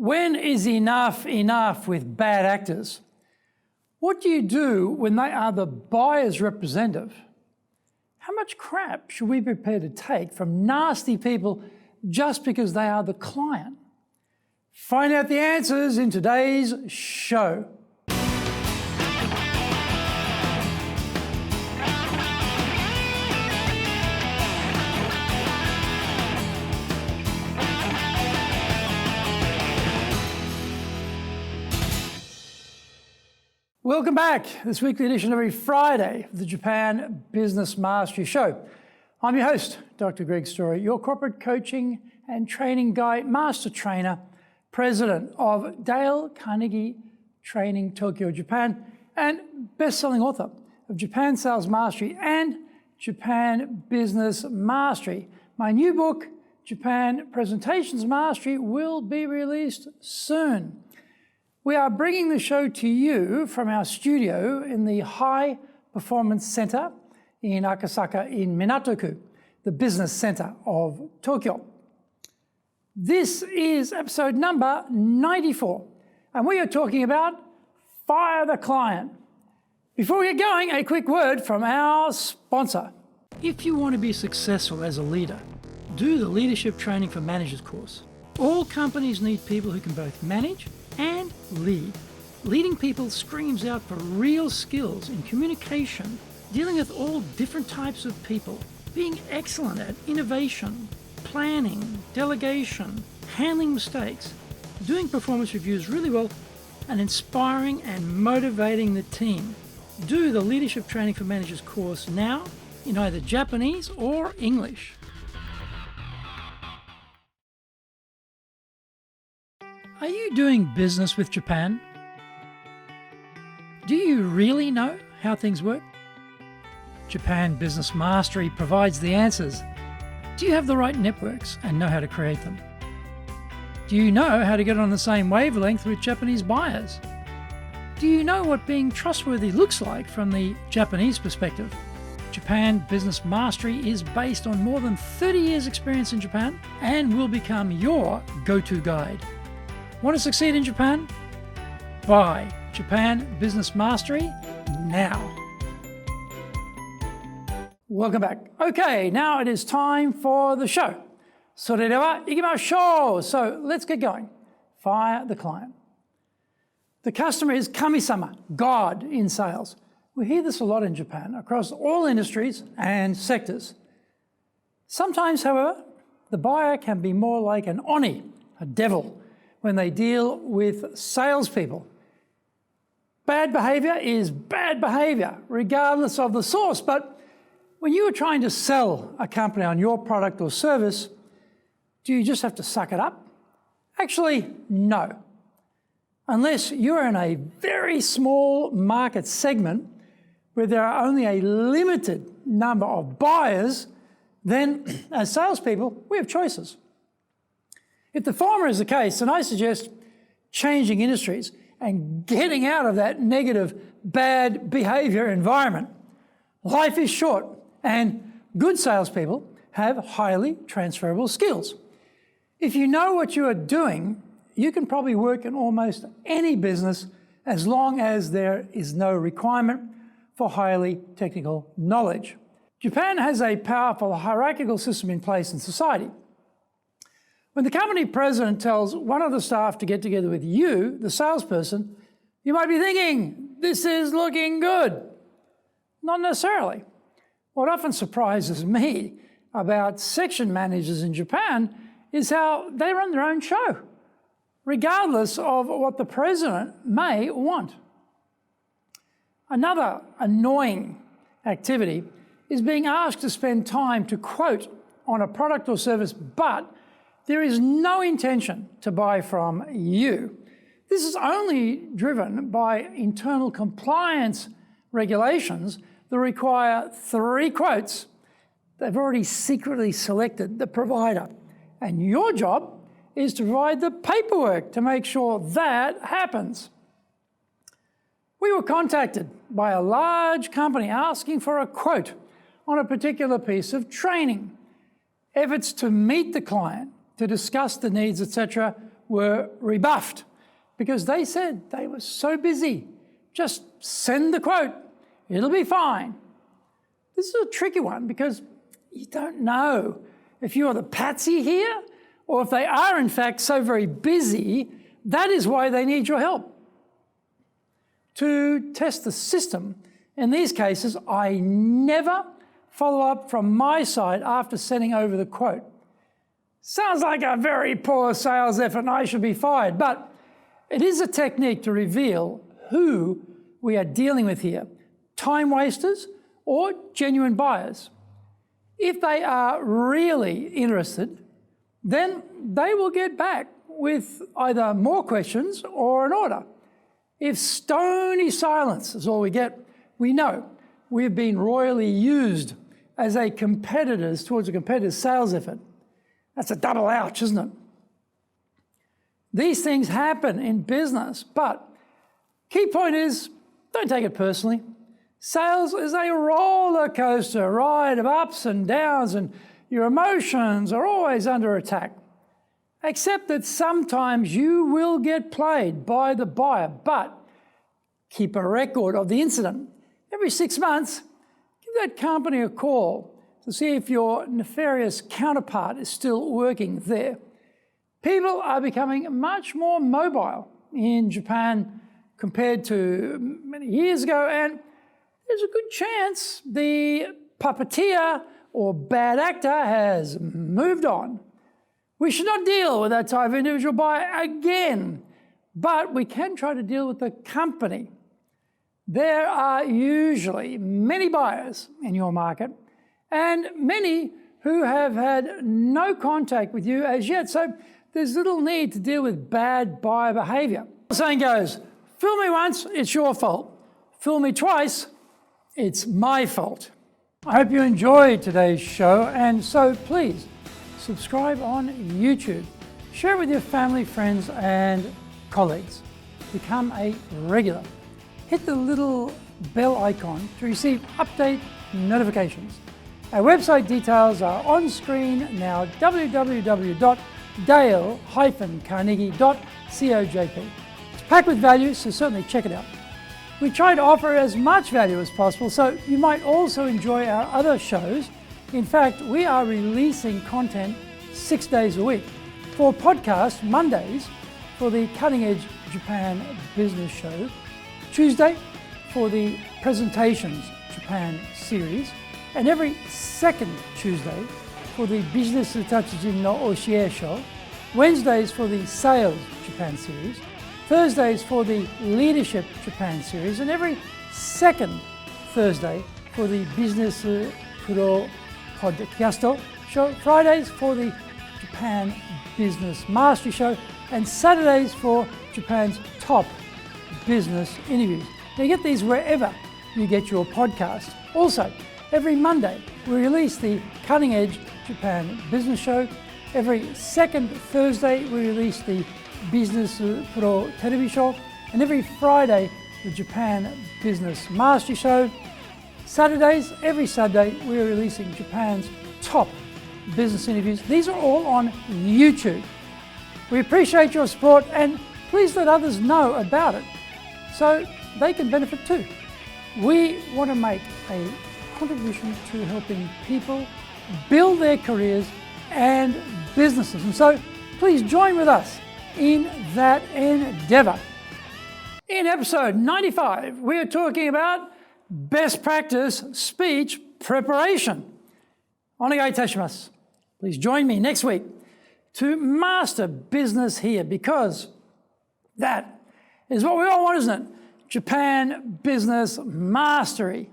When is enough enough with bad actors? What do you do when they are the buyer's representative? How much crap should we be prepared to take from nasty people just because they are the client? Find out the answers in today's show. Welcome back. This weekly edition every Friday of the Japan Business Mastery Show. I'm your host, Dr. Greg Story, your corporate coaching and training guy, master trainer, president of Dale Carnegie Training Tokyo, Japan, and best-selling author of Japan Sales Mastery and Japan Business Mastery. My new book, Japan Presentations Mastery, will be released soon. We are bringing the show to you from our studio in the High Performance Center in Akasaka in Minato-ku, the business center of Tokyo. This is episode number 94, and we are talking about Fire the Client. Before we get going, a quick word from our sponsor. If you want to be successful as a leader, do the Leadership Training for Managers course. All companies need people who can both manage and lead. Leading people screams out for real skills in communication, dealing with all different types of people, being excellent at innovation, planning, delegation, handling mistakes, doing performance reviews really well, and inspiring and motivating the team. Do the Leadership Training for Managers course now in either Japanese or English. Are you doing business with Japan? Do you really know how things work? Japan Business Mastery provides the answers. Do you have the right networks and know how to create them? Do you know how to get on the same wavelength with Japanese buyers? Do you know what being trustworthy looks like from the Japanese perspective? Japan Business Mastery is based on more than 30 years' experience in Japan and will become your go-to guide. Want to succeed in Japan? Buy Japan Business Mastery now. Welcome back. Okay, now it is time for the show. それでは行きましょう. So let's get going. Fire the client. The customer is kamisama, God in sales. We hear this a lot in Japan across all industries and sectors. Sometimes, however, the buyer can be more like an oni, a devil, when they deal with salespeople. Bad behavior is bad behavior, regardless of the source. But when you are trying to sell a company on your product or service, do you just have to suck it up? Actually, no. Unless you're in a very small market segment where there are only a limited number of buyers, then as salespeople, we have choices. If the former is the case, then I suggest changing industries and getting out of that negative, bad behavior environment. Life is short, and good salespeople have highly transferable skills. If you know what you are doing, you can probably work in almost any business as long as there is no requirement for highly technical knowledge. Japan has a powerful hierarchical system in place in society. When the company president tells one of the staff to get together with you, the salesperson, you might be thinking, this is looking good. Not necessarily. What often surprises me about section managers in Japan is how they run their own show, regardless of what the president may want. Another annoying activity is being asked to spend time to quote on a product or service, but there is no intention to buy from you. This is only driven by internal compliance regulations that require 3 quotes. They've already secretly selected the provider, and your job is to provide the paperwork to make sure that happens. We were contacted by a large company asking for a quote on a particular piece of training. Efforts to meet the client, to discuss the needs, etc., were rebuffed because they said they were so busy. Just send the quote. It'll be fine. This is a tricky one because you don't know if you're the patsy here or if they are in fact so very busy, that is why they need your help. To test the system, in these cases, I never follow up from my side after sending over the quote. Sounds like a very poor sales effort and I should be fired, but it is a technique to reveal who we are dealing with here, time wasters or genuine buyers. If they are really interested, then they will get back with either more questions or an order. If stony silence is all we get, we know we've been royally used as towards a competitor's sales effort. That's a double ouch, isn't it? These things happen in business, but key point is, don't take it personally. Sales is a roller coaster ride of ups and downs, and your emotions are always under attack. Accept that sometimes you will get played by the buyer, but keep a record of the incident. Every 6 months, give that company a call to see if your nefarious counterpart is still working there. People are becoming much more mobile in Japan compared to many years ago, and there's a good chance the puppeteer or bad actor has moved on. We should not deal with that type of individual buyer again, but we can try to deal with the company. There are usually many buyers in your market and many who have had no contact with you as yet, so there's little need to deal with bad buyer behavior. The saying goes, fool me once, it's your fault. Fool me twice, it's my fault. I hope you enjoyed today's show, and so please subscribe on YouTube. Share it with your family, friends, and colleagues. Become a regular. Hit the little bell icon to receive update notifications. Our website details are on screen now, www.dale-carnegie.cojp. It's packed with value, so certainly check it out. We try to offer as much value as possible, so you might also enjoy our other shows. In fact, we are releasing content 6 days a week. For podcast, Mondays for the Cutting Edge Japan Business Show, Tuesday for the Presentations Japan series, and every second Tuesday for the Business Tatsujin no Oshie Show, Wednesdays for the Sales Japan series, Thursdays for the Leadership Japan series, and every second Thursday for the Business Pro Podcast Show, Fridays for the Japan Business Mastery Show, and Saturdays for Japan's top business interviews. Now you get these wherever you get your podcast. Also, every Monday we release the Cutting Edge Japan Business Show. Every second Thursday we release the Business Pro Television Show, and every Friday the Japan Business Mastery Show. Saturdays, every Saturday, we are releasing Japan's top business interviews. These are all on YouTube. We appreciate your support, and please let others know about it so they can benefit too. We want to make a contribution to helping people build their careers and businesses, and so please join with us in that endeavor. In episode 95, we are talking about best practice speech preparation. Onegai itashimasu. Please join me next week to master business here, because that is what we all want, isn't it? Japan business mastery.